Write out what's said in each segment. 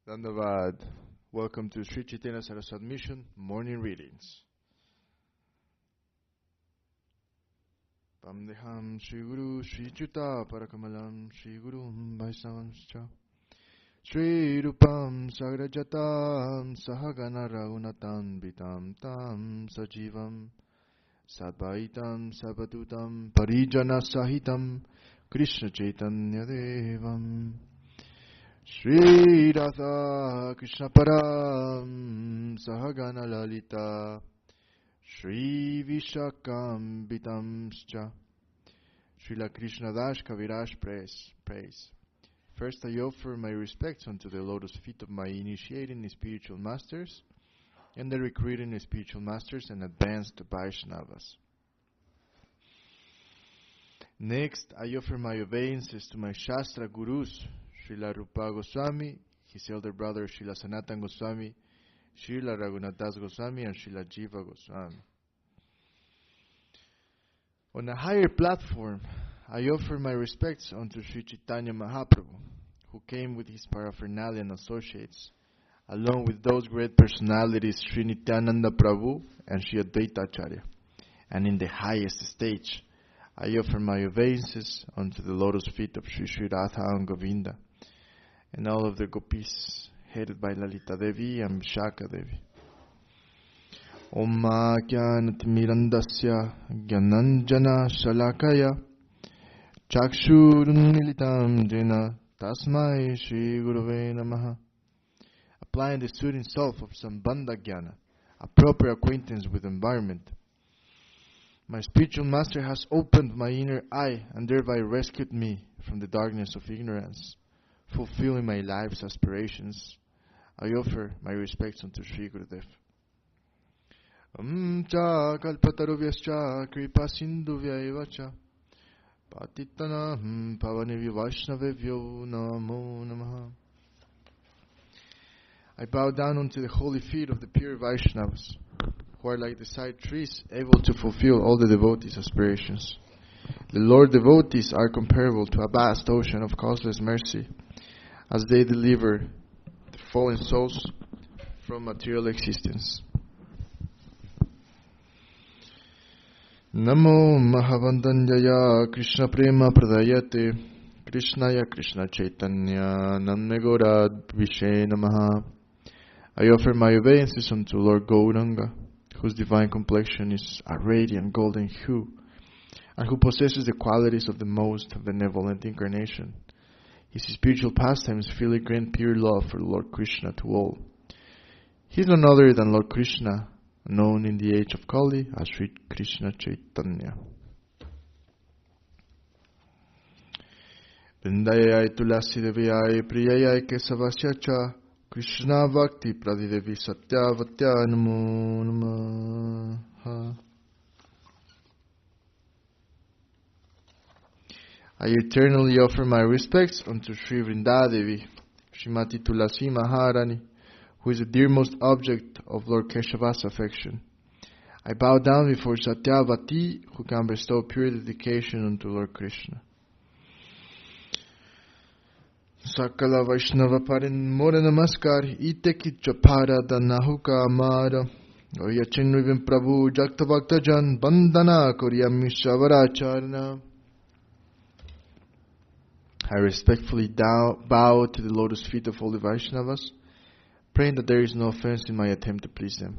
Dandavat. Welcome to Sri Chaitanya Saraswat Mission Morning Readings. Pamdeham Shri Guru Shri Juta Parakamalam Shri Guru Vaisnavanscha Shri Rupam Sagrajatam Sahagana Raghunatam Vitam Tam Sajivam Sadvaitam Sabadutam Parijana Sahitam Krishna Chaitanya Devam Shri Radha Krishna Param Sahagana Lalita Shri Vishakam Vitamscha Srila Krishna Das Kaviraj praise. First I offer my respects unto the lotus feet of my initiating spiritual masters and the recruiting spiritual masters and advanced Vaishnavas. Next I offer my obeisances to my Shastra Gurus, Srila Rupa Goswami, his elder brother Srila Sanatan Goswami, Srila Raghunathas Goswami, and Srila Jiva Goswami. On a higher platform, I offer my respects unto Sri Chaitanya Mahaprabhu, who came with his paraphernalia and associates, along with those great personalities Sri Nityananda Prabhu and Sri Advaita Acharya. And in the highest stage, I offer my obeisances unto the lotus feet of Sri Sri Radha and Govinda, and all of the gopis, headed by Lalita Devi and Vishaka Devi. Om Jnanatimirandasya Jnananjana Shalakaya Chakshurunmilitam Jena Tasmai Shri Gurave Namaha. Applying the student self of Sambandha Jnana, a proper acquaintance with environment, my spiritual master has opened my inner eye and thereby rescued me from the darkness of ignorance, fulfilling my life's aspirations. I offer my respects unto Sri Gurudev. Cha kalpatarubhyascha kripa sindhuvya evacha patitanam pavanevyo vaishnavevyo namo namaha. I bow down unto the holy feet of the pure Vaishnavas, who are like the side trees, able to fulfill all the devotees' aspirations. The Lord devotees are comparable to a vast ocean of causeless mercy, as they deliver the fallen souls from material existence. Namo Mahavandanyaya Krishna Prema Pradayate Krishnaya Krishna Chaitanya Namne Gaurad Vishe Namaha. I offer my obeisances unto Lord Gauranga, whose divine complexion is a radiant golden hue, and who possesses the qualities of the most benevolent incarnation. His spiritual pastimes freely grant pure love for Lord Krishna to all. He is none other than Lord Krishna, known in the age of Kali as Sri Krishna Chaitanya. Vindayai Tulasi Deviyai Priyayai Kesavasyacha Krishna Bhakti Pradidevi Satyavatya Namo Namaha. I eternally offer my respects unto Sri Vrindadevi, Srimati Tulasi Maharani, who is the dearmost object of Lord Keshava's affection. I bow down before Satyavati, who can bestow pure dedication unto Lord Krishna. Sakala Vaishnava Parin Mora Namaskar, Ite Kichapara Danahuka Amara, Oyachinvim Prabhu Jakta Bhaktajan, Bandana Koryami Shavaracharna. I respectfully bow to the lotus feet of all the Vaishnavas, praying that there is no offense in my attempt to please them.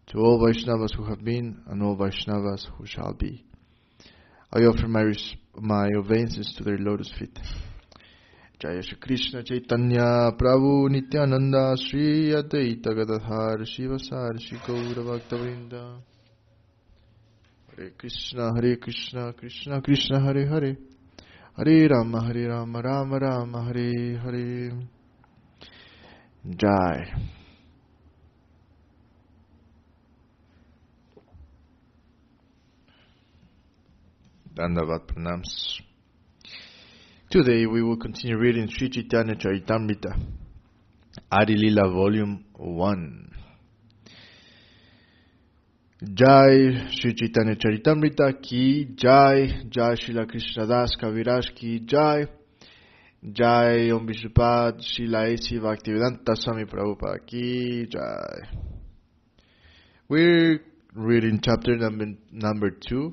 To all Vaishnavas who have been and all Vaishnavas who shall be, I offer my obeisances to their lotus feet. Jaya Shri Krishna Chaitanya Prabhu Nityananda Sri Advaita Gadadhar Shivasar Shri Gaura Bhaktavrinda. Hare Krishna Krishna Krishna Hare Hare, Hare Rama Rama Rama Hare Hare. Jai. Dandavat pranams. Today we will continue reading Sri Chaitanya Charitamrta, Adi Lila Volume 1. Jai Sri Chaitanya Charitamrta ki Jai, Jai Srila Krishna Das Kaviraj ki Jai, Jai Om Vishupad Srila A.C. Bhaktivedanta Swami Prabhupada Ki Jai. We're reading chapter number 2,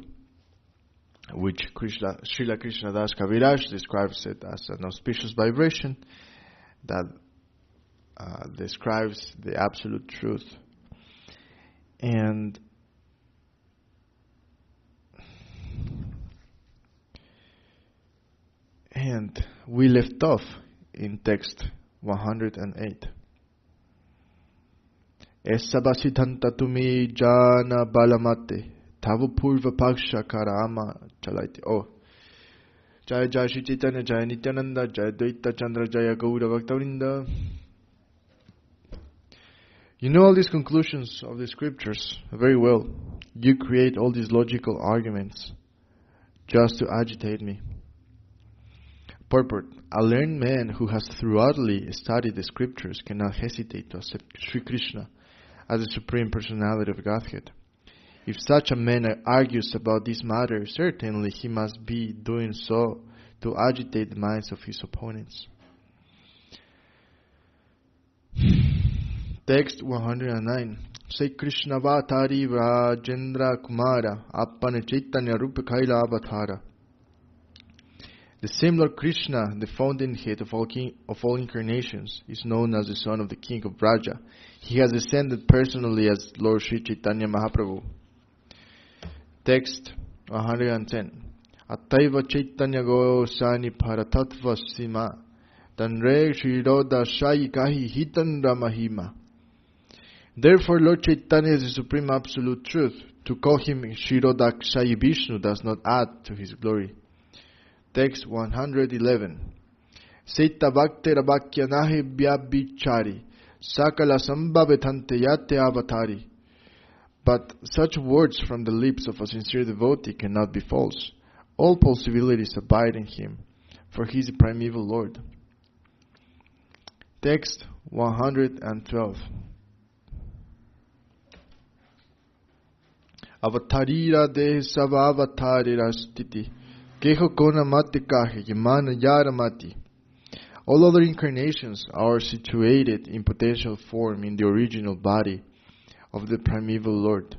which Srila Krishnadas Kaviraj describes it as an auspicious vibration that describes the absolute truth. And we left off in text 108. Esabasithanta tumi jana balamate tavu purva paksha karama chalaiti. Oh, Jaya Jaya Shri Chaitanya Jaya Nityananda Jaya Dvaita Chandra Jaya Gaura Bhaktavrinda. You know all these conclusions of the scriptures very well. You create all these logical arguments just to agitate me. Purport: a learned man who has thoroughly studied the scriptures cannot hesitate to accept Sri Krishna as the Supreme Personality of Godhead. If such a man argues about this matter, certainly he must be doing so to agitate the minds of his opponents. Text 109. Say Krishna Vatari Rajendra Kumara Appane Chaitanya Rupa Kaila Avatara. The same Lord Krishna, the fountainhead of all incarnations, is known as the son of the king of Raja. He has descended personally as Lord Sri Chaitanya Mahaprabhu. Text 110. Attaiva Chaitanya Gosani Paratatva Sima Tanre Shiroda Shayi Kahi Hitandra Mahima. Therefore, Lord Chaitanya is the supreme absolute truth. To call him Shirodakshayi Vishnu does not add to his glory. Text 111. Seta Bhaktera Bhakyanahe Vyabhichari Sakala Sambhavetante Yate Avatari. But such words from the lips of a sincere devotee cannot be false. All possibilities abide in him, for he is the primeval Lord. Text 112. Avatarira de Savavatari Stiti. All other incarnations are situated in potential form in the original body of the primeval Lord.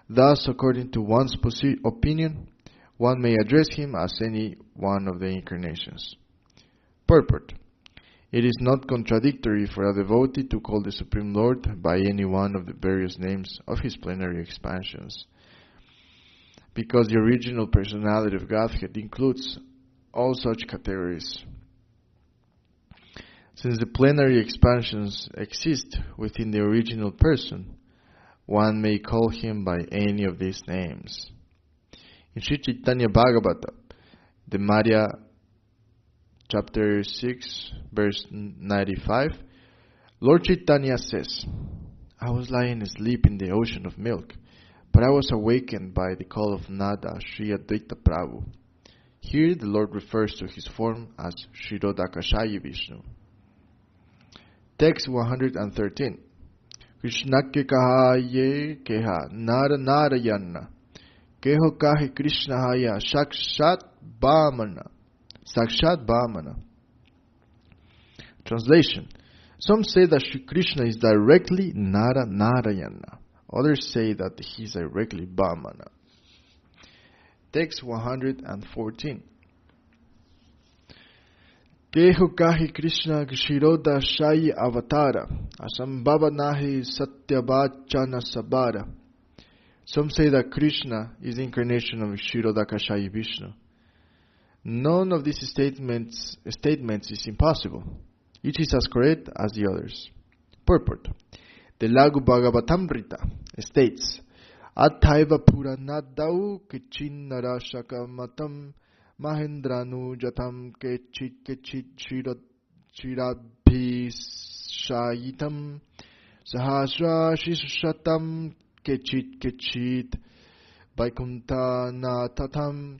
Thus, according to one's opinion, one may address him as any one of the incarnations. Purport: it is not contradictory for a devotee to call the Supreme Lord by any one of the various names of his plenary expansions, because the original personality of Godhead includes all such categories. Since the plenary expansions exist within the original person, one may call him by any of these names. In Sri Chaitanya Bhagavata, the Madhya, chapter 6, verse 95, Lord Chaitanya says, I was lying asleep in the ocean of milk, but I was awakened by the call of Nada, Sri Advaita Prabhu. Here the Lord refers to his form as Shirodakashayi Vishnu. Text 113. Krishna ke kaha ye keha nara narayana keho kahe Krishna haya sakshat bhamana. Sakshat bhamana. Translation: some say that Sri Krishna is directly Nara Narayana. Others say that he is directly Bhamana. Text 114. Keho kahi Krishna Kshiroda Shayi Avatara Asambhava nahi Satyavachana Sabara. Some say that Krishna is the incarnation of Kshirodakashayi Vishnu. None of these statements is impossible. Each is as correct as the others. Purport: the Lagu Bhagavatamrita states, Athaiva Puranadau Kichinnara Shakamatam Mahendranu Jatam Kechit Shirabhishayitam Sahasra Shishatam Kechit Vaikuntha Natatam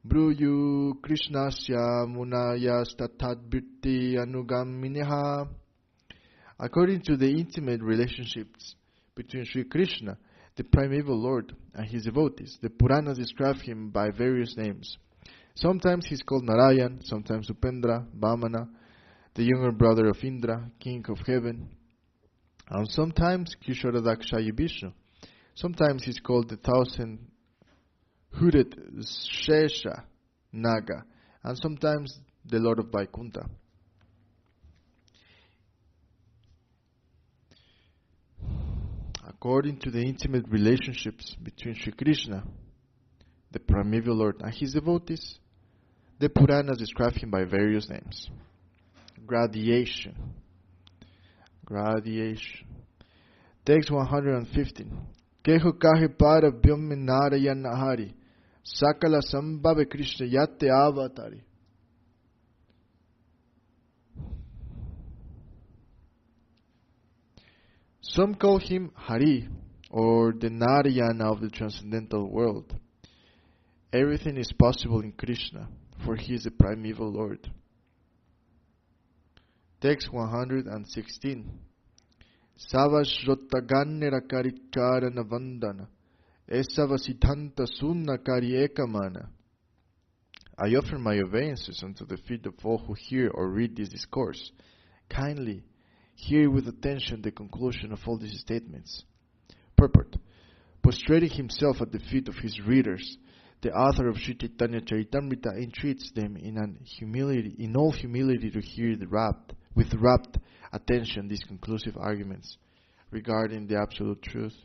Bruyu Krishnasya Munayas Tatadbhirti Anugamineha. According to the intimate relationships between Sri Krishna, the primeval Lord, and his devotees, the Puranas describe him by various names. Sometimes he is called Narayan, sometimes Upendra, Vamana, the younger brother of Indra, king of heaven, and sometimes Kishoradakshaya Vishnu. Sometimes he is called the 1,000-hooded Shesha Naga, and sometimes the Lord of Vaikuntha. According to the intimate relationships between Sri Krishna, the primeval Lord, and his devotees, the Puranas describe him by various names. Gradation. Text 115. Keho kahe para vyome narayana hari, sakala sambhave Krishna yate avatari. Some call him Hari, or the Narayana of the transcendental world. Everything is possible in Krishna, for he is the primeval Lord. Text 116. Savashrotagannera karicharana vandana, esavasithanta sunna kari ekamana. I offer my obeisances unto the feet of all who hear or read this discourse. Kindly hear with attention the conclusion of all these statements. Purport. Prostrating himself at the feet of his readers, the author of Sri Chaitanya Charitamrta entreats them in all humility to hear with rapt attention these conclusive arguments regarding the absolute truth.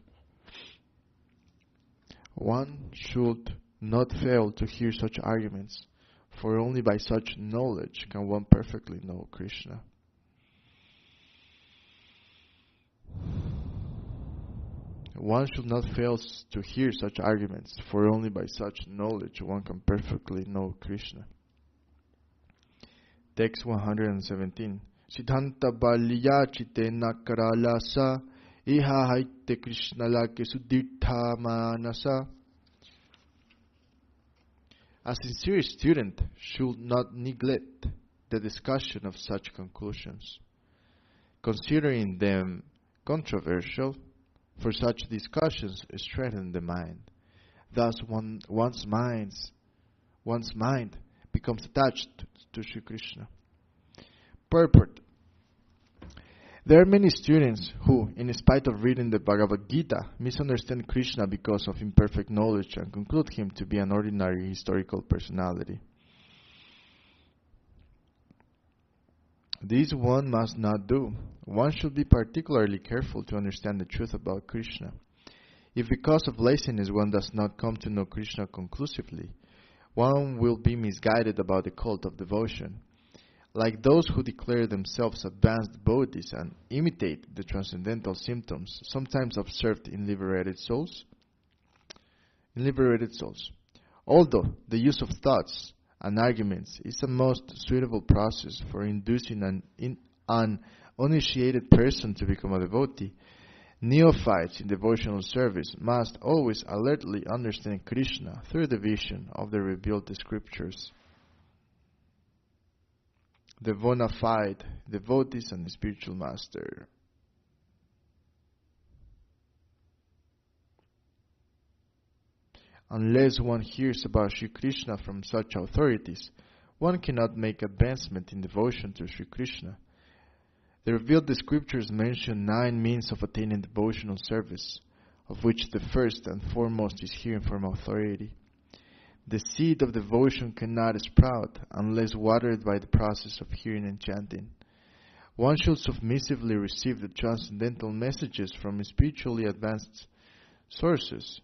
One should not fail to hear such arguments, for only by such knowledge can one perfectly know Krishna. One should not fail to hear such arguments, for only by such knowledge one can perfectly know Krishna. Text 117. Siddhanta baliyachite nakaralasa iha haite Krishna lake sudirtha manasa. A sincere student should not neglect the discussion of such conclusions, considering them controversial, for such discussions strengthen the mind. Thus one's mind becomes attached to Sri Krishna. Purport. There are many students who, in spite of reading the Bhagavad Gita, misunderstand Krishna because of imperfect knowledge and conclude him to be an ordinary historical personality. This one must not do. One should be particularly careful to understand the truth about Krishna. If because of laziness one does not come to know Krishna conclusively, one will be misguided about the cult of devotion. Like those who declare themselves advanced devotees and imitate the transcendental symptoms sometimes observed in liberated souls. Although the use of thoughts and arguments is a most suitable process for inducing an uninitiated person to become a devotee, neophytes in devotional service must always alertly understand Krishna through the vision of the revealed scriptures. The bona fide devotees and the spiritual master. Unless one hears about Sri Krishna from such authorities, one cannot make advancement in devotion to Sri Krishna. The revealed scriptures mention 9 means of attaining devotional service, of which the first and foremost is hearing from authority. The seed of devotion cannot sprout unless watered by the process of hearing and chanting. One should submissively receive the transcendental messages from spiritually advanced sources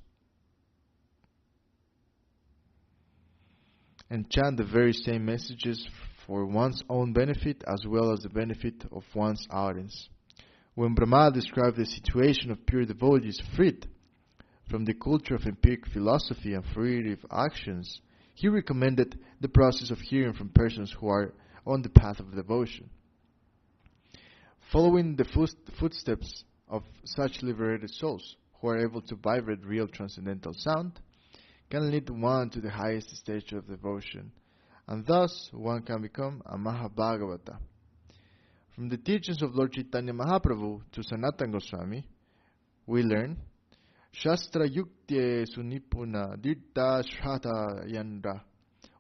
and chant the very same messages for one's own benefit as well as the benefit of one's audience. When Brahma described the situation of pure devotees freed from the culture of empiric philosophy and free of actions, he recommended the process of hearing from persons who are on the path of devotion. Following the footsteps of such liberated souls who are able to vibrate real transcendental sound can lead one to the highest stage of devotion, and thus one can become a Mahabhagavata. From the teachings of Lord Chaitanya Mahaprabhu to Sanatana Goswami, we learn Shastra Yuktye Sunipuna Dirta Shratayandra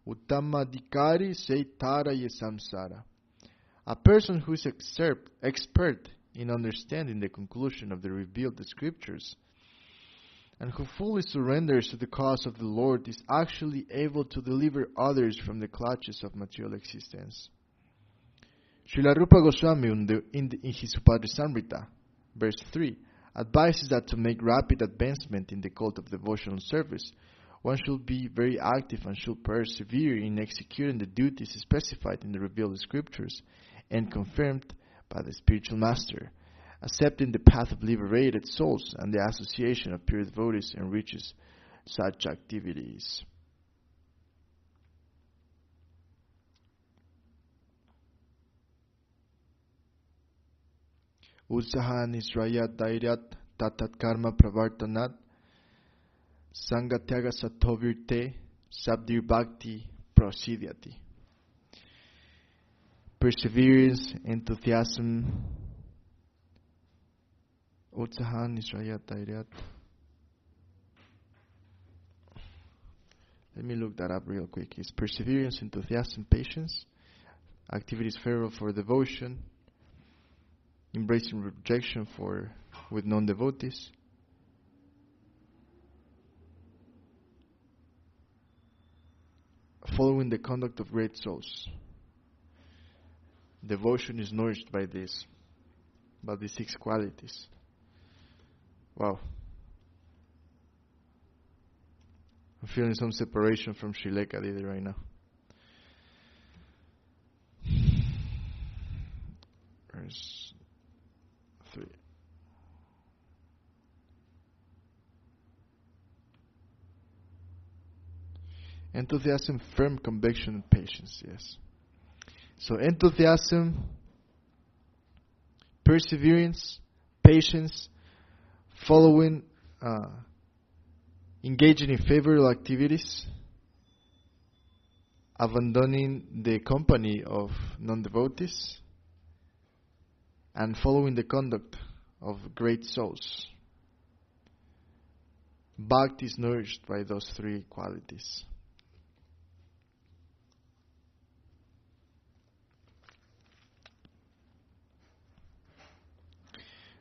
Uttamadikari Seitara Samsara. A person who is expert in understanding the conclusion of the revealed scriptures and who fully surrenders to the cause of the Lord is actually able to deliver others from the clutches of material existence. Srila Rupa Goswami in his Charitamrta, verse 3, advises that to make rapid advancement in the cult of devotional service, one should be very active and should persevere in executing the duties specified in the revealed scriptures and confirmed by the spiritual master. Accepting the path of liberated souls and the association of pure devotees enriches such activities. Utsaha nisrayat dairyat tatat karma pravartanat sangatyaga sattvavirte sabdir bhakti prasidyati. Perseverance, enthusiasm, Utsaha nisrayat dairyat. Let me look that up real quick. It's perseverance, enthusiasm, patience, activities favorable for devotion, embracing rejection with non-devotees, following the conduct of great souls. Devotion is nourished by these 6 qualities. Wow. I'm feeling some separation from Srileka Didi right now. Verse 3. Enthusiasm, firm conviction, and patience. Yes. So enthusiasm, perseverance, patience, following, engaging in favorable activities, abandoning the company of non-devotees, and following the conduct of great souls. Bhakti is nourished by those 3 qualities.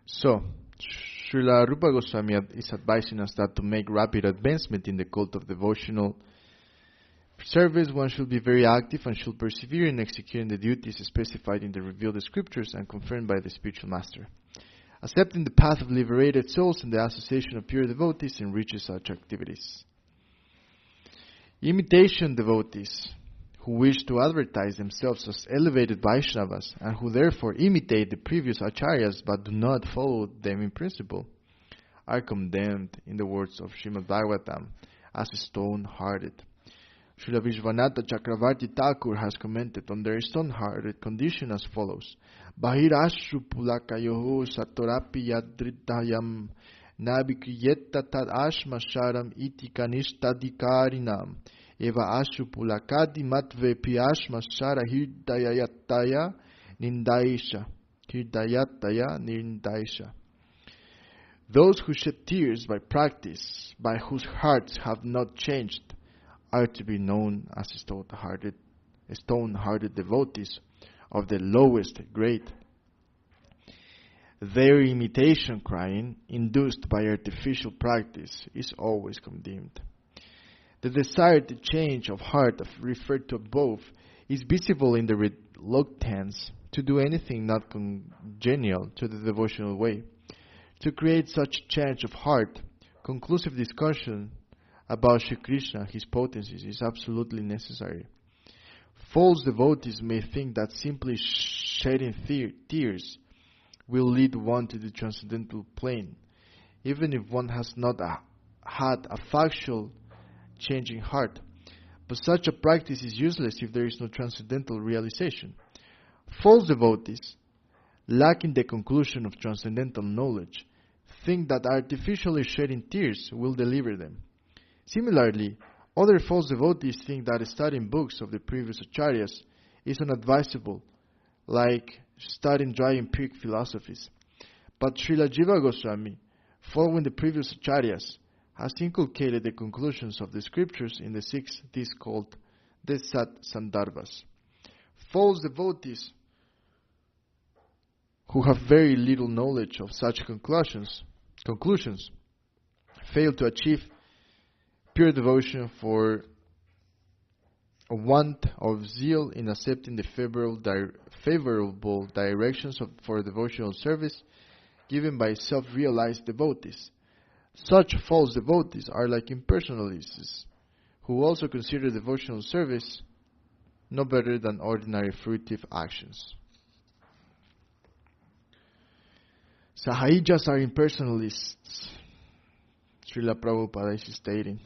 So, Srila Rupa Goswami is advising us that to make rapid advancement in the cult of devotional service, one should be very active and should persevere in executing the duties specified in the revealed scriptures and confirmed by the spiritual master. Accepting the path of liberated souls and the association of pure devotees enriches such activities. Imitation devotees who wish to advertise themselves as elevated Vaishnavas and who therefore imitate the previous acharyas but do not follow them in principle are condemned, in the words of Srimad Bhagavatam, as stone-hearted. Srila Vishwanatha Chakravarti Thakur has commented on their stone-hearted condition as follows: Bahirashru pulakayoho satorapi yadritayam nabikriyetta tad ashmasharam iti kanishtadikarinam eva ashu pulakadi matve piashmasara hirdayataya nindaisha. Hirdayataya nindaisha. Those who shed tears by practice, by whose hearts have not changed, are to be known as stone-hearted devotees of the lowest grade. Their imitation crying, induced by artificial practice, is always condemned. The desired change of heart referred to above is visible in the reluctance to do anything not congenial to the devotional way. To create such change of heart, conclusive discussion about Shri Krishna, his potencies, is absolutely necessary. False devotees may think that simply shedding tears will lead one to the transcendental plane, even if one has not had a factual changing heart. But such a practice is useless if there is no transcendental realization. False devotees, lacking the conclusion of transcendental knowledge, think that artificially shedding tears will deliver them. Similarly, other false devotees think that studying books of the previous acharyas is unadvisable, like studying dry empiric philosophies. But Srila Jiva Goswami, following the previous acharyas, has inculcated the conclusions of the scriptures in the 6 discs called the Sat Sandarbhas. False devotees who have very little knowledge of such conclusions fail to achieve pure devotion for a want of zeal in accepting the favorable directions for devotional service given by self-realized devotees. Such false devotees are like impersonalists, who also consider devotional service no better than ordinary fruitive actions. Sahayijas are impersonalists, Srila Prabhupada is stating.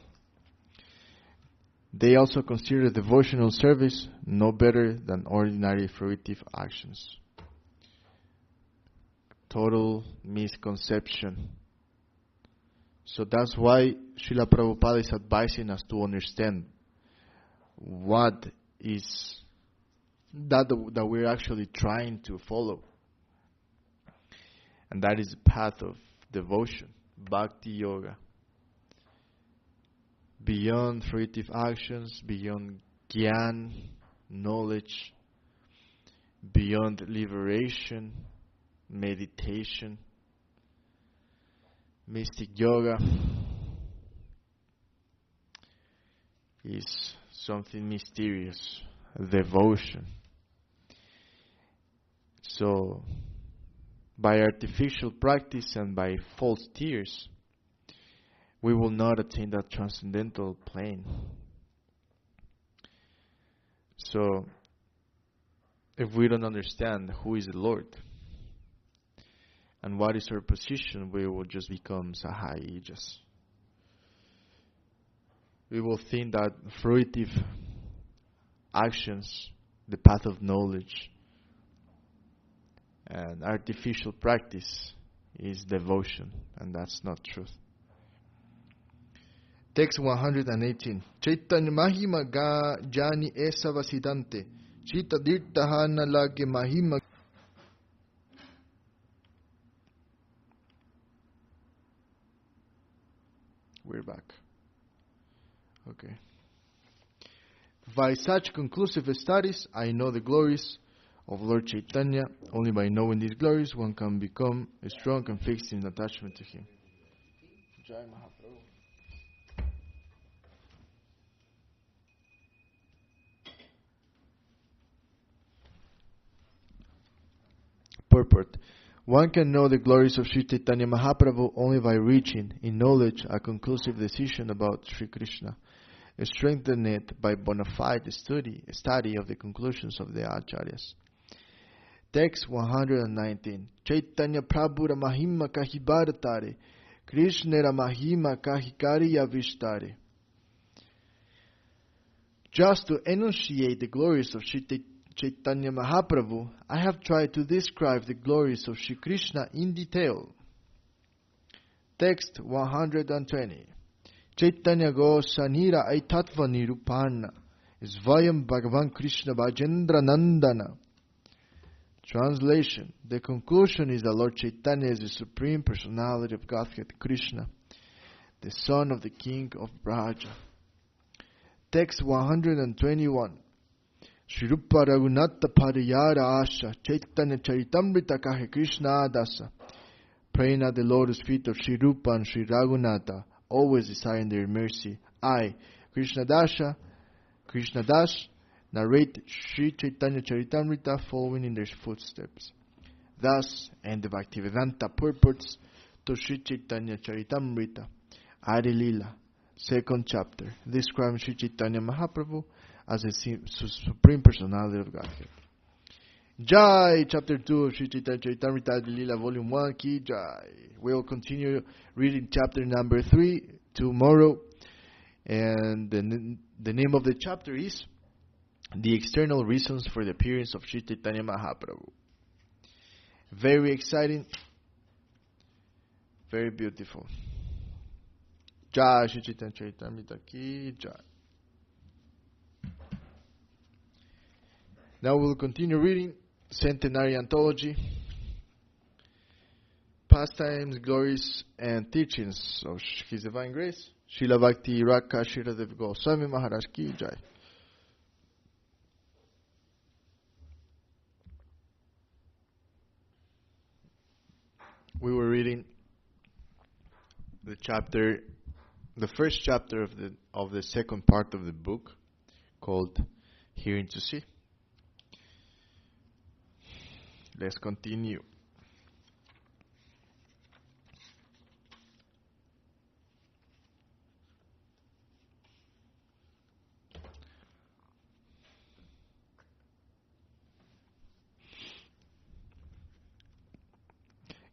They also consider devotional service no better than ordinary fruitive actions. Total misconception. So that's why Srila Prabhupada is advising us to understand what is that we're actually trying to follow. And that is the path of devotion, bhakti yoga. Beyond fruitive actions, beyond gyan, knowledge, beyond liberation, meditation, mystic yoga is something mysterious, devotion. So, by artificial practice and by false tears, we will not attain that transcendental plane. So, if we don't understand who is the Lord and what is our position, we will just become Sahayijas. We will think that fruitive actions, the path of knowledge, and artificial practice is devotion, and that's not truth. Text 118. Chaitanya Mahima ga jani esa vasidante. Chita dirtahana lage Mahima. We're back. Okay. By such conclusive studies, I know the glories of Lord Chaitanya. Only by knowing these glories, one can become strong and fixed in attachment to Him. Jaya Mahaprabhu. Purport. One can know the glories of Sri Chaitanya Mahaprabhu only by reaching, in knowledge, a conclusive decision about Sri Krishna, strengthened it by bona fide study of the conclusions of the Acharyas. Text 119. Chaitanya Prabhura Mahima Kahi Bharatare, Krishnera Mahima Kahi Kariya Vishtare. Just to enunciate the glories of Sri Chaitanya Mahaprabhu, I have tried to describe the glories of Sri Krishna in detail. Text 120. Chaitanya Gosanira Aitatva Nirupana Svayam Bhagavan Krishna Bhajendra Nandana. Translation. The conclusion is that Lord Chaitanya is the Supreme Personality of Godhead Krishna, the son of the King of Braja. Text 121. Shrirupa Raghunatha Pariyara Asha Chaitanya Charitamrta Kahe Krishna Dasa. Praying at the lotus feet of Sri Rupa and Sri Raghunatha, always desiring their mercy, I, Krishna Das, narrate Sri Chaitanya Charitamrta following in their footsteps. Thus end the Bhaktivedanta purports to Sri Chaitanya Charitamrta, Adi Lila, 2nd chapter, describing Sri Chaitanya Mahaprabhu as the Supreme Personality of Godhead. Jai, chapter 2 of Sri Chaitanya Charitamrta Adi Lila, volume 1, Ki Jai. We'll continue reading chapter number 3 tomorrow. And the name of the chapter is The External Reasons for the Appearance of Sri Chaitanya Mahaprabhu. Very exciting. Very beautiful. Jai, Sri Chaitanya Charitamrta Ki Jai. Now we'll continue reading Centenary Anthology, Pastimes, Glories, and Teachings of His Divine Grace, Srila Bhakti Raka Shiradev Goswami Maharaj Ki Jai. We were reading the first chapter of the second part of the book, called Hearing to See. Let's continue.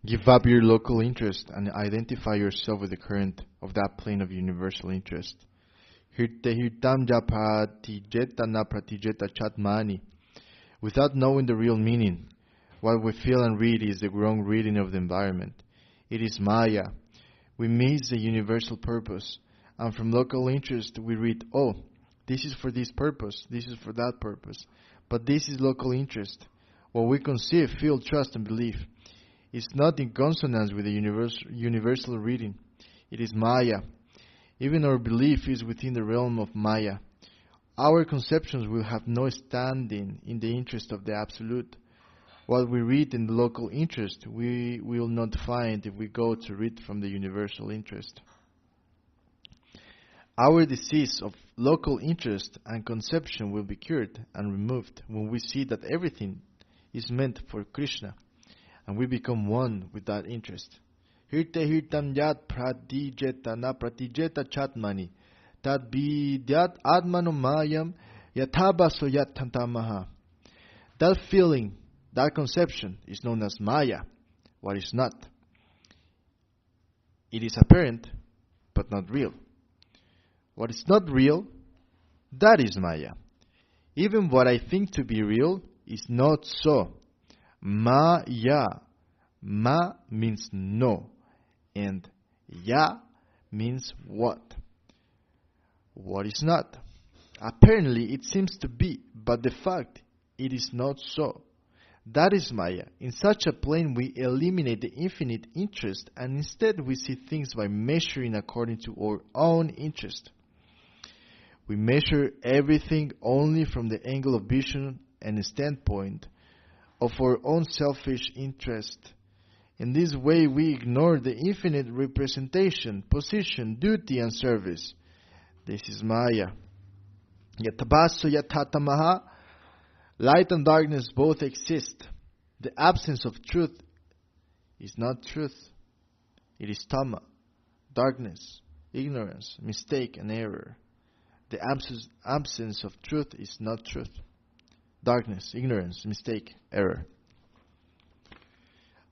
Give up your local interest and identify yourself with the current of that plane of universal interest. Hirtam japatijeta na pratijeta chatmani. Without knowing the real meaning, what we feel and read is the wrong reading of the environment. It is Maya. We miss the universal purpose. And from local interest we read, oh, this is for this purpose, this is for that purpose. But this is local interest. What we conceive, feel, trust, and believe is not in consonance with the universal reading. It is Maya. Even our belief is within the realm of Maya. Our conceptions will have no standing in the interest of the Absolute. What we read in the local interest, we will not find if we go to read from the universal interest. Our disease of local interest and conception will be cured and removed when we see that everything is meant for Krishna, and we become one with that interest. Hirte hirtam yat pratijeta na pratijeta chatmani tad vidyat atmano mayam yathabaso yatantamaha. That feeling, that conception is known as Maya, what is not. It is apparent, but not real. What is not real, that is Maya. Even what I think to be real is not so. Maya. Ma means no, and ya means what. What is not. Apparently it seems to be, but the fact it is not so. That is Maya. In such a plane we eliminate the infinite interest, and instead we see things by measuring according to our own interest. We measure everything only from the angle of vision and standpoint of our own selfish interest. In this way we ignore the infinite representation, position, duty, and service. This is Maya. Yatabaso yatatamaha. Light and darkness both exist. The absence of truth is not truth. It is tama, darkness, ignorance, mistake, and error. The absence of truth is not truth. Darkness, ignorance, mistake, error.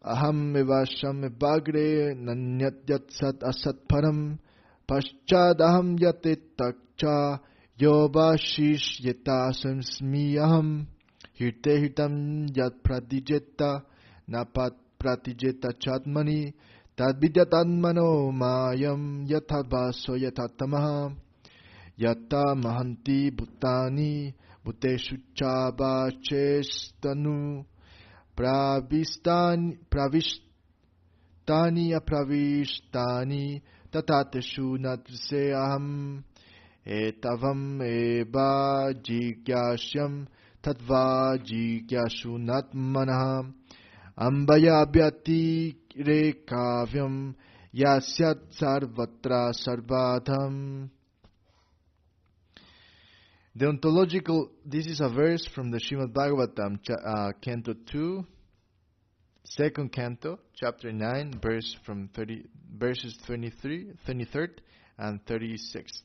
Aham evasham evagre nanyat yat sat asat param paschad aham yatet takcha yobashish yetasam smiyaham hirte hirtam yat pratijeta napat pratijeta chatmani tad vidyatanmano mayam yathabaso yatatamaha yata mahanti bhutani bhuteshu chabachestanu pravishtani apravishtani tatateshu natviseham etavam eva jigyashyam tadva jigyashu natmanah ambaya vyati rekavyam yasyat sarvatra sarvatham. The ontological, this is a verse from the Srimad Bhagavatam, Canto 2, second canto, chapter 9, verses 23rd and 36th.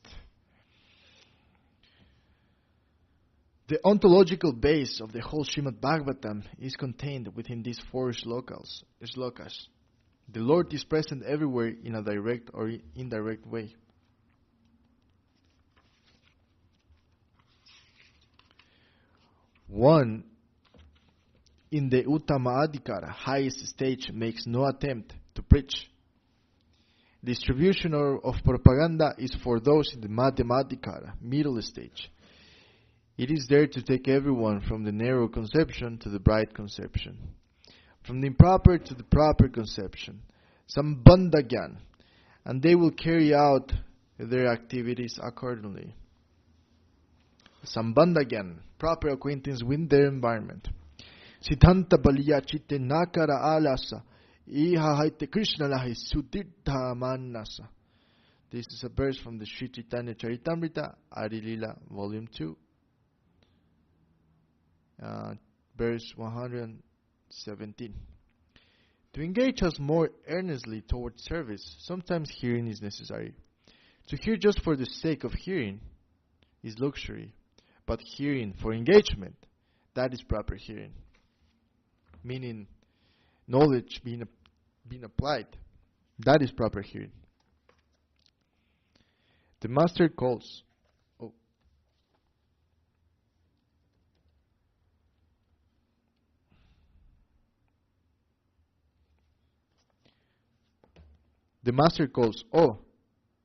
The ontological base of the whole Srimad Bhagavatam is contained within these four slokas. The Lord is present everywhere in a direct or indirect way. One in the Uttama Adhikara, highest stage, makes no attempt to preach. Distribution of propaganda is for those in the Madhyama Adhikara, middle stage. It is there to take everyone from the narrow conception to the bright conception, from the improper to the proper conception, Sambandha Gyan, and they will carry out their activities accordingly. Sambandha Gyan, proper acquaintance with their environment. Siddhanta Baliya Chitte Nakara Alasa Iha haite Krishna lahi sutirtha manasa. This is a verse from the Sri Chaitanya Charitamrta, Adi Lila, Volume 2, verse 117. To engage us more earnestly towards service, sometimes hearing is necessary. To hear just for the sake of hearing is luxury, but hearing for engagement, that is proper hearing. Meaning, knowledge being applied, that is proper hearing. The master calls. The master calls, "Oh,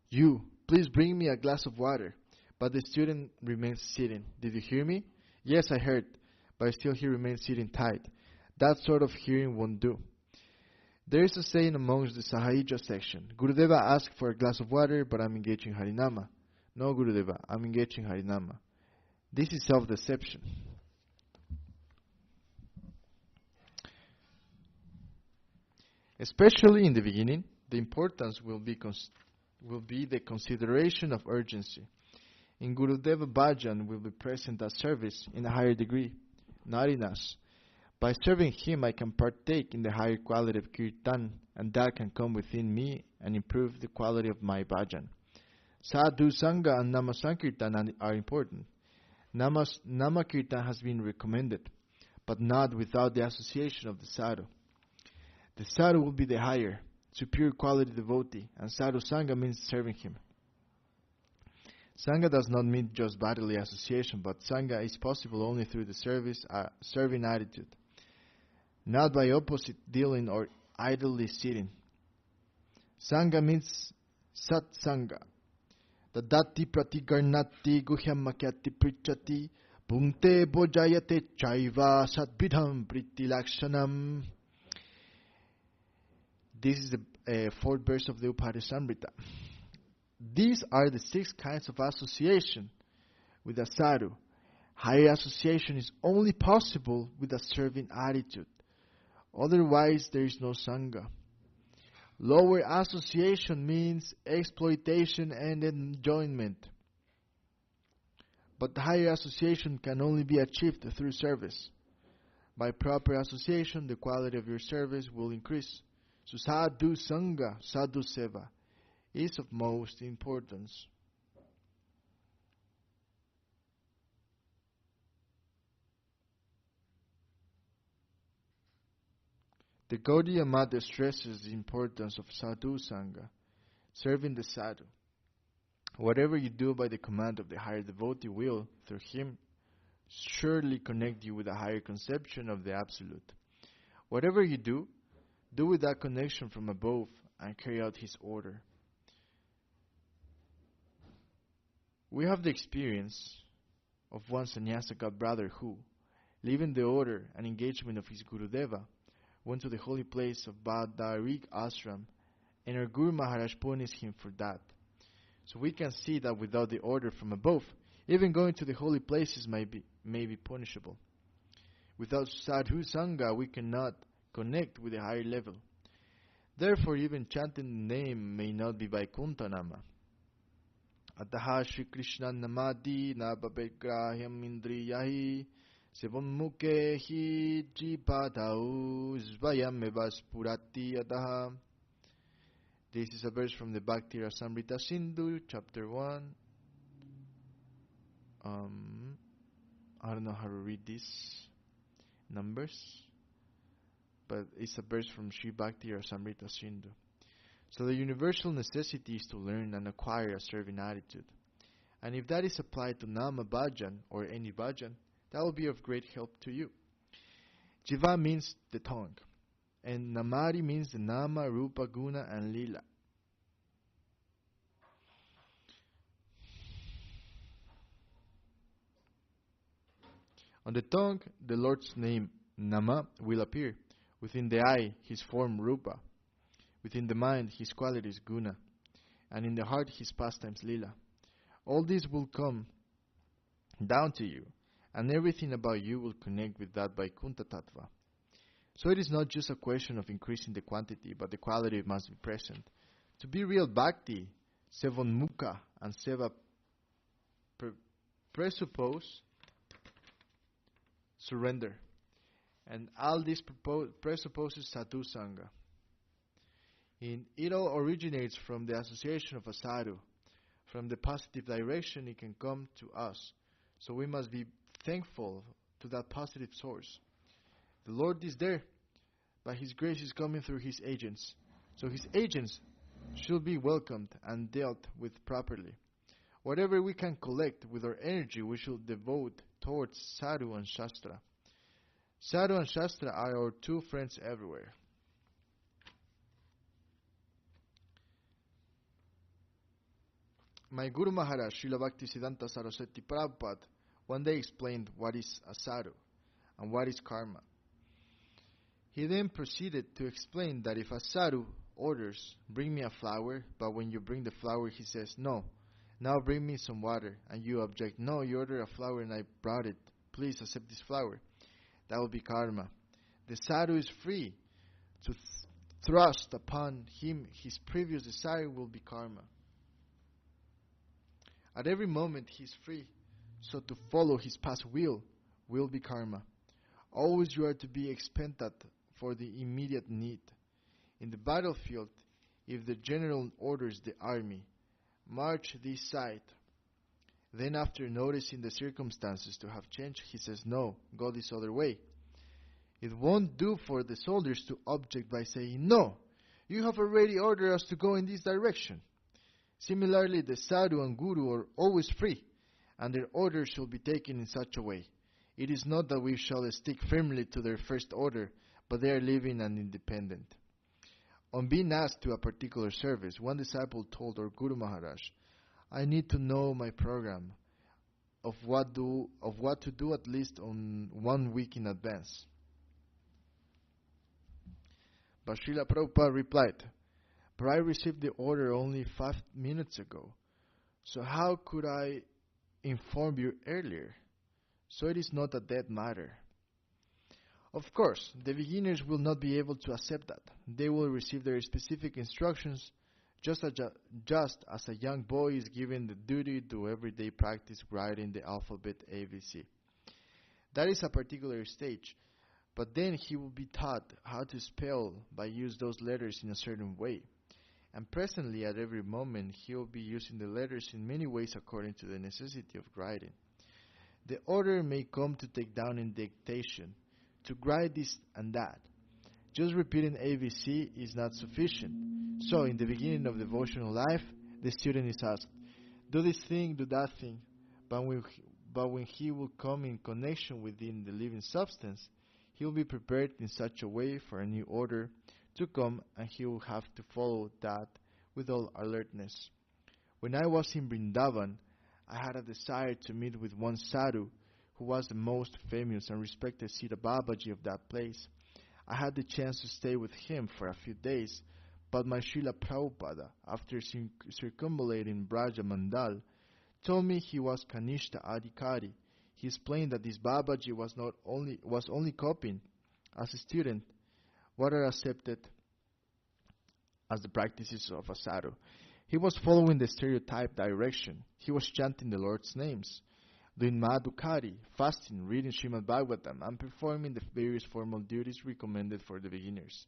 you, please bring me a glass of water." But the student remains sitting. "Did you hear me?" "Yes, I heard." But still he remains sitting tight. That sort of hearing won't do. There is a saying amongst the Sahajya section, "Gurudeva asked for a glass of water, but I'm engaging Harinama." "No, Gurudeva, I'm engaging Harinama." This is self-deception. Especially in the beginning, the importance will be the consideration of urgency. In Gurudeva Bhajan will be present as service in a higher degree, not in us. By serving him, I can partake in the higher quality of kirtan, and that can come within me and improve the quality of my bhajan. Sadhu Sangha and Nama Sankirtan are important. Nama Kirtan has been recommended, but not without the association of the sadhu. The sadhu will be the higher, superior quality devotee, and Sadhu Sangha means serving him. Sangha does not mean just bodily association, but Sangha is possible only through the serving attitude, not by opposite dealing or idly sitting. Sangha means Sat Sangha. Dadati pratigarnati guhyamakyati prichati bhungte bojayate chaiva satvidham pritilakshanam. This is the fourth verse of the Upadesamrita. These are the 6 kinds of association with a sadhu. Higher association is only possible with a serving attitude. Otherwise, there is no sangha. Lower association means exploitation and enjoyment. But higher association can only be achieved through service. By proper association, the quality of your service will increase. So sadhu sangha, sadhu seva, is of most importance. The Gaudiya Mata stresses the importance of sadhu sangha, serving the sadhu. Whatever you do by the command of the higher devotee will, through him, surely connect you with a higher conception of the Absolute. Whatever you do with that connection from above and carry out his order. We have the experience of one sannyasika brother who, leaving the order and engagement of his Gurudeva, went to the holy place of Badarik Ashram, and our Guru Maharaj punished him for that. So we can see that without the order from above, even going to the holy places may be punishable. Without sadhu sangha, we cannot connect with a higher level. Therefore, even chanting the name may not be Vaikuntha Nama. Ataha Shri Krishna Namadi Nababegrahyam Indriyahi Sevammuke Hi Jipadau Svayam Evas Purati Ataha. This is a verse from the Bhakti Rasamrita Sindhu, chapter 1. I don't know how to read these numbers, but it's a verse from Sri Bhakti Rasamrita Sindhu. So the universal necessity is to learn and acquire a serving attitude. And if that is applied to Nama Bhajan or any Bhajan, that will be of great help to you. Jiva means the tongue, and Namari means the Nama, Rupa, Guna, and Lila. On the tongue, the Lord's name, Nama, will appear. Within the eye, his form, Rupa. Within the mind, his qualities, Guna. And in the heart, his pastimes, Lila. All these will come down to you, and everything about you will connect with that Vaikuntha Tattva. So it is not just a question of increasing the quantity, but the quality must be present. To be real bhakti, sevonmukha and seva presuppose surrender. And all this presupposes sadhu sangha. It all originates from the association of a sadhu. From the positive direction it can come to us. So we must be thankful to that positive source. The Lord is there, but His grace is coming through His agents. So His agents should be welcomed and dealt with properly. Whatever we can collect with our energy, we should devote towards sadhu and shastra. Sadhu and shastra are our two friends everywhere. My Guru Maharaj, Srila Bhaktisiddhanta Saraswati Prabhupada, one day explained what is a sadhu and what is karma. He then proceeded to explain that if a sadhu orders, bring me a flower, but when you bring the flower he says, no, now bring me some water, and you object, no, you ordered a flower and I brought it, please accept this flower. That will be karma. The sadhu is free to thrust upon him his previous desire will be karma. At every moment he is free, so to follow his past will be karma. Always you are to be expectant for the immediate need. In the battlefield, if the general orders the army, march this side, then after noticing the circumstances to have changed, he says, no, go this other way. It won't do for the soldiers to object by saying, no, you have already ordered us to go in this direction. Similarly, the sadhu and guru are always free, and their orders shall be taken in such a way. It is not that we shall stick firmly to their first order, but they are living and independent. On being asked to a particular service, one disciple told our Guru Maharaj, I need to know my program of what to do at least on 1 week in advance. But Srila Prabhupada replied, but I received the order only 5 minutes ago, so how could I inform you earlier? So it is not a dead matter. Of course, the beginners will not be able to accept that. They will receive their specific instructions just as a young boy is given the duty to everyday practice writing the alphabet ABC. That is a particular stage, but then he will be taught how to spell by use those letters in a certain way. And presently, at every moment, he will be using the letters in many ways according to the necessity of writing. The order may come to take down in dictation, to write this and that. Just repeating ABC is not sufficient. So, in the beginning of devotional life, the student is asked, do this thing, do that thing. But when he will come in connection within the living substance, he will be prepared in such a way for a new order to come, and he will have to follow that with all alertness. When I was in Vrindavan, I had a desire to meet with one sadhu who was the most famous and respected Siddha Babaji of that place. I had the chance to stay with him for a few days, but my Srila Prabhupada, after circumambulating Braja Mandal, told me he was Kanishta Adhikari. He explained that this Babaji was only copying, as a student, what are accepted as the practices of a sadhu. He was following the stereotyped direction. He was chanting the Lord's names, doing Madhukari, fasting, reading Srimad Bhagavatam, and performing the various formal duties recommended for the beginners.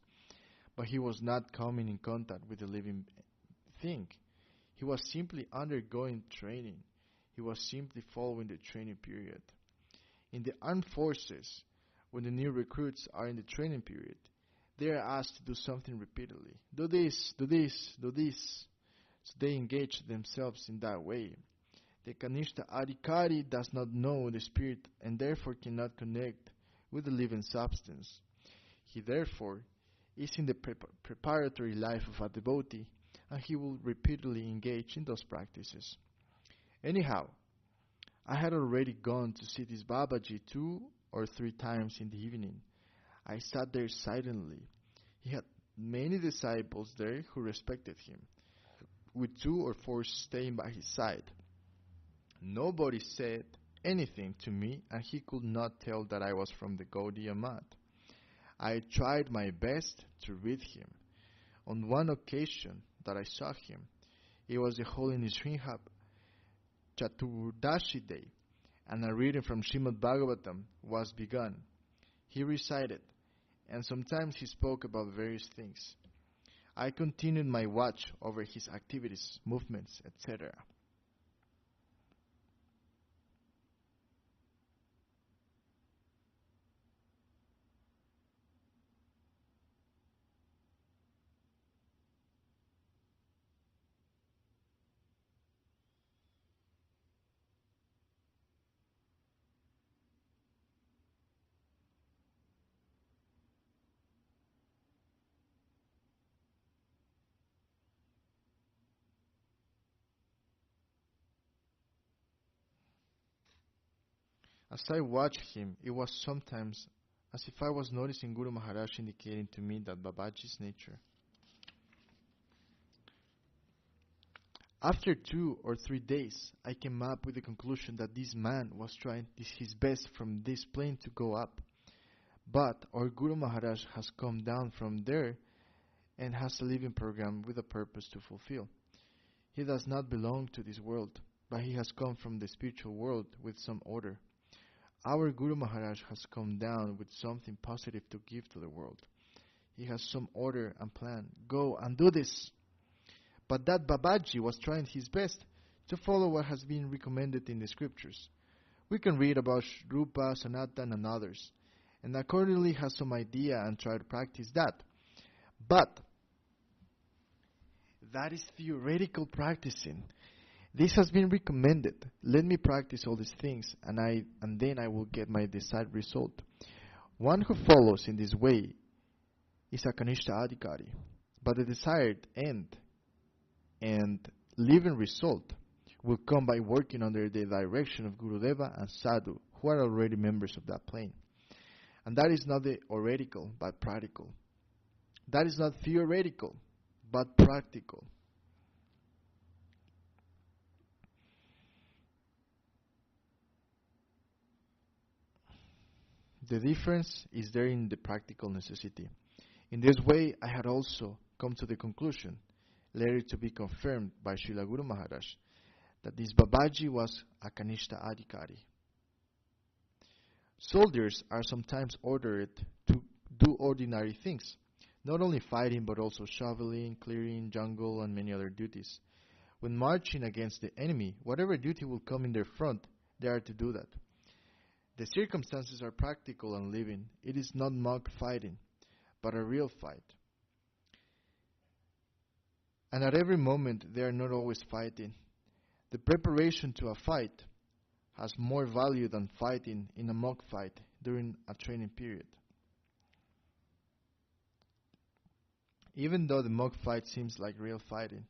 But he was not coming in contact with the living thing. He was simply undergoing training. He was simply following the training period. In the armed forces, when the new recruits are in the training period, they are asked to do something repeatedly. Do this, do this, do this. So they engage themselves in that way. The Kanishta Adhikari does not know the spirit and therefore cannot connect with the living substance. He therefore is in the preparatory life of a devotee, and he will repeatedly engage in those practices. Anyhow, I had already gone to see this Babaji 2 or 3 times in the evening. I sat there silently. He had many disciples there who respected him, with 2 or 4 staying by his side. Nobody said anything to me, and he could not tell that I was from the Gaudiya Math. I tried my best to read him. On one occasion that I saw him, it was the Holy Nrsimha Chaturdashi day, and a reading from Srimad Bhagavatam was begun. He recited, and sometimes he spoke about various things. I continued my watch over his activities, movements, etc. As I watched him, it was sometimes as if I was noticing Guru Maharaj indicating to me that Babaji's nature. After 2 or 3 days, I came up with the conclusion that this man was trying his best from this plane to go up. But our Guru Maharaj has come down from there and has a living program with a purpose to fulfill. He does not belong to this world, but he has come from the spiritual world with some order. Our Guru Maharaj has come down with something positive to give to the world. He has some order and plan. Go and do this. But that Babaji was trying his best to follow what has been recommended in the scriptures. We can read about Rupa, Sanatan and others, and accordingly has some idea and try to practice that. But that is theoretical practicing. This has been recommended. Let me practice all these things, and then I will get my desired result. One who follows in this way is a Kanishta Adhikari, but the desired end and living result will come by working under the direction of Gurudeva and Sadhu, who are already members of that plane. And that is not the theoretical, but practical. That is not theoretical, but practical. The difference is there in the practical necessity. In this way, I had also come to the conclusion, later to be confirmed by Srila Guru Maharaj, that this Babaji was a Kanishta Adhikari. Soldiers are sometimes ordered to do ordinary things, not only fighting but also shoveling, clearing, jungle and many other duties. When marching against the enemy, whatever duty will come in their front, they are to do that. The circumstances are practical and living. It is not mock fighting, but a real fight. And at every moment, they are not always fighting. The preparation to a fight has more value than fighting in a mock fight during a training period. Even though the mock fight seems like real fighting.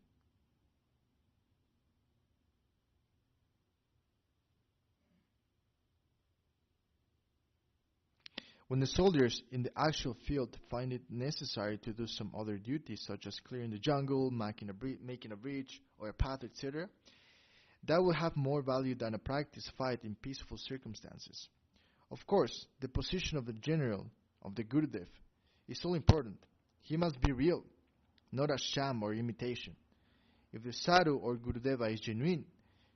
When the soldiers in the actual field find it necessary to do some other duties, such as clearing the jungle, making a bridge, or a path, etc., that will have more value than a practice fight in peaceful circumstances. Of course, the position of the general, of the Gurudev, is all important. He must be real, not a sham or imitation. If the Sadhu or Gurudeva is genuine,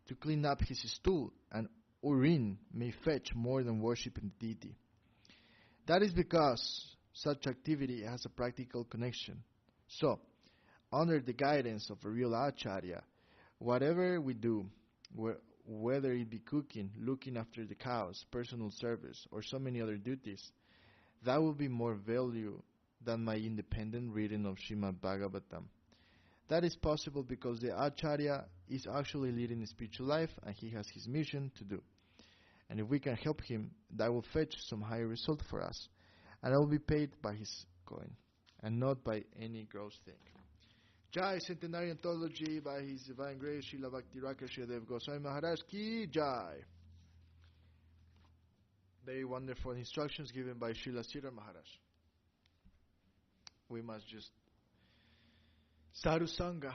to clean up his stool and urine may fetch more than worshipping the deity. That is because such activity has a practical connection. So, under the guidance of a real Acharya, whatever we do, whether it be cooking, looking after the cows, personal service, or so many other duties, that will be more value than my independent reading of Srimad Bhagavatam. That is possible because the Acharya is actually leading a spiritual life and he has his mission to do. And if we can help him, that will fetch some higher result for us. And I will be paid by his coin, and not by any gross thing. Jaya, Centenial Anthology, by His Divine Grace, Srila Bhakti Rakha Dev Goswami Maharaj Ki Jai. Very wonderful instructions given by Srila Sira Maharaj. We must just Sadhu Sangha.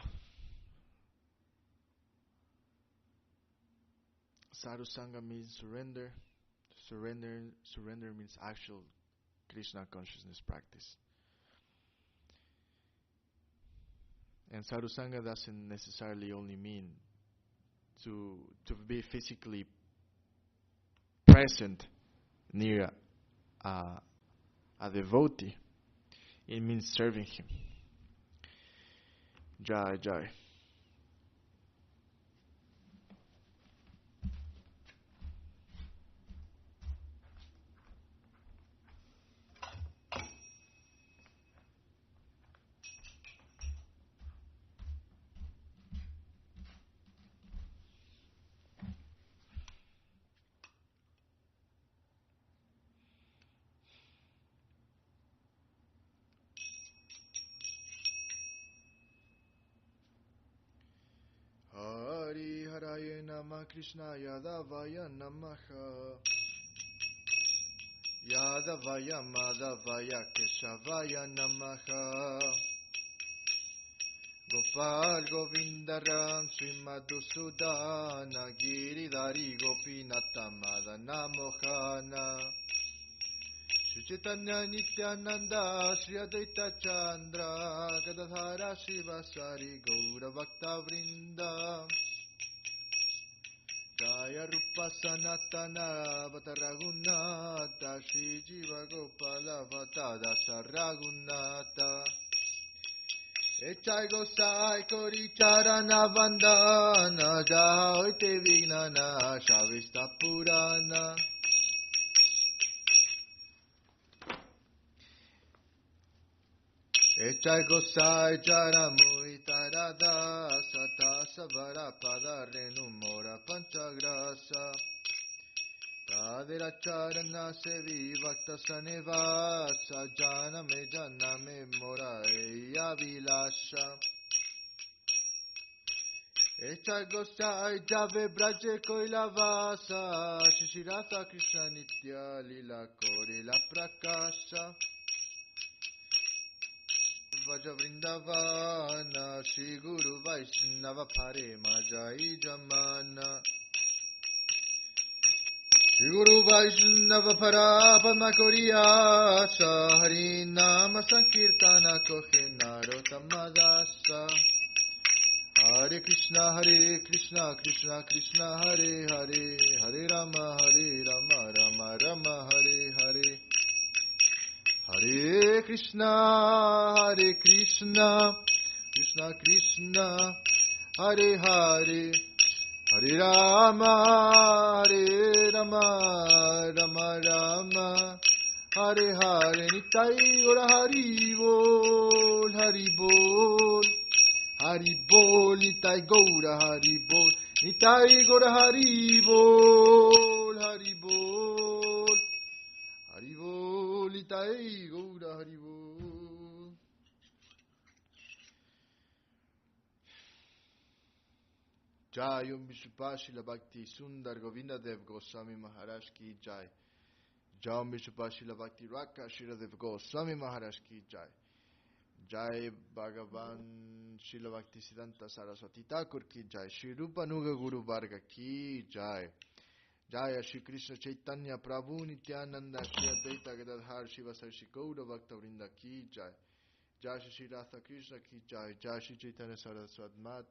Sadhu Sangha means surrender. Surrender means actual Krishna consciousness practice. And sadhusanga doesn't necessarily only mean to be physically present near a devotee. It means serving him. Jai Jai. Hari Haraye Namah Krishna Yadavaya Namaha Yadavaya Madhavaya Keshavaya Namaha Gopal Govindaram Sri Madhusudana Giridhari Gopinata Madana Mohana Shri Chaitanya Nityananda Shri Advaita Chandra Gadadhara Shivasari Gaura Bhakta Vrinda Jaya Rupa Sanatana Vata Raghunata Shri Jiva Gopala Vata Dasa Raghunata Echai Gosai Kori Charana Vandana Jahoite Vignana Shavista Purana Echai Gosai Charamui Tarada Sata Savara Pada Renu Mora Panchagrasa Tadira Charana Sevi Vakta Sanevasa Jana Me Jana Me Mora Eya Vilasha Echai Gosai Jave Braje Koilavasa Shishirata Krishna Nitya Lila Kori La Prakasha Vaja Vrindavana Shri Guru Vaishnava Pare Majai Jamana Shri Guru Vaishnava Para Padma Koriyasa Hari Nama Sankirtana Kohe Narottama Dasa Hare Krishna Krishna Krishna Hare Hare Hare Rama Rama Rama Hare Hare Hare Krishna Krishna Krishna Hare Hare Hare Rama Rama Rama Hare Hare Nitai Ora Hari Bol Hari Bol Hari Bol Nitai Gaura Hari Bol Nitai Gaura Hari Bol Hari Bol Hari Bol Nitai Gaura Hari Bol. Jai Om Vishnupada Srila Bhakti Sundar Govinda Dev Goswami Maharaj Ki Jai. Jai Om Vishnupada Srila Bhakti Raka Srila Dev Goswami Maharaj Ki Jai. Jai Bhagavan Srila Bhakti Siddhanta Saraswati Thakur Ki Jai. Shri Rupa Nuga Guru Varga Ki Jai. Jaya Shri Krishna Chaitanya Prabhu Nityananda Shri Advaita Gadadhar Shiva Sarshi Gaura Bhakta Vrinda Ki Jai. Jai Shri Radha Krishna Ki Jai. Jai Shri Chaitanya Saraswat Mad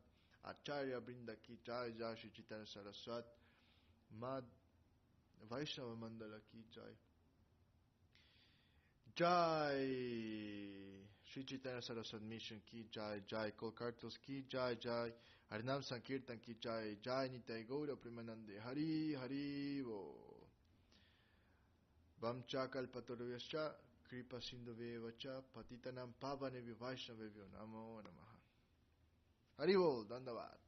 Acharya Brinda Ki Jai. Jai Shri Chaitanya Saraswat Mad Vaishnava Mandala Ki Jai. Jai Shri Chaitanya Saraswat Mission Ki Jai. Jai Kolkartos Ki Jai. Jai Harinam Sankirtan Ki Jai. Jai Nitai Gaura Premanande Hari Hari Bo. Vamcha Kalpatarvyascha Kripa Sindhuvevacha Patitanam Pavanebhyo Vaishnavebhyo Namo Namaha. Hari Bol Dandavat.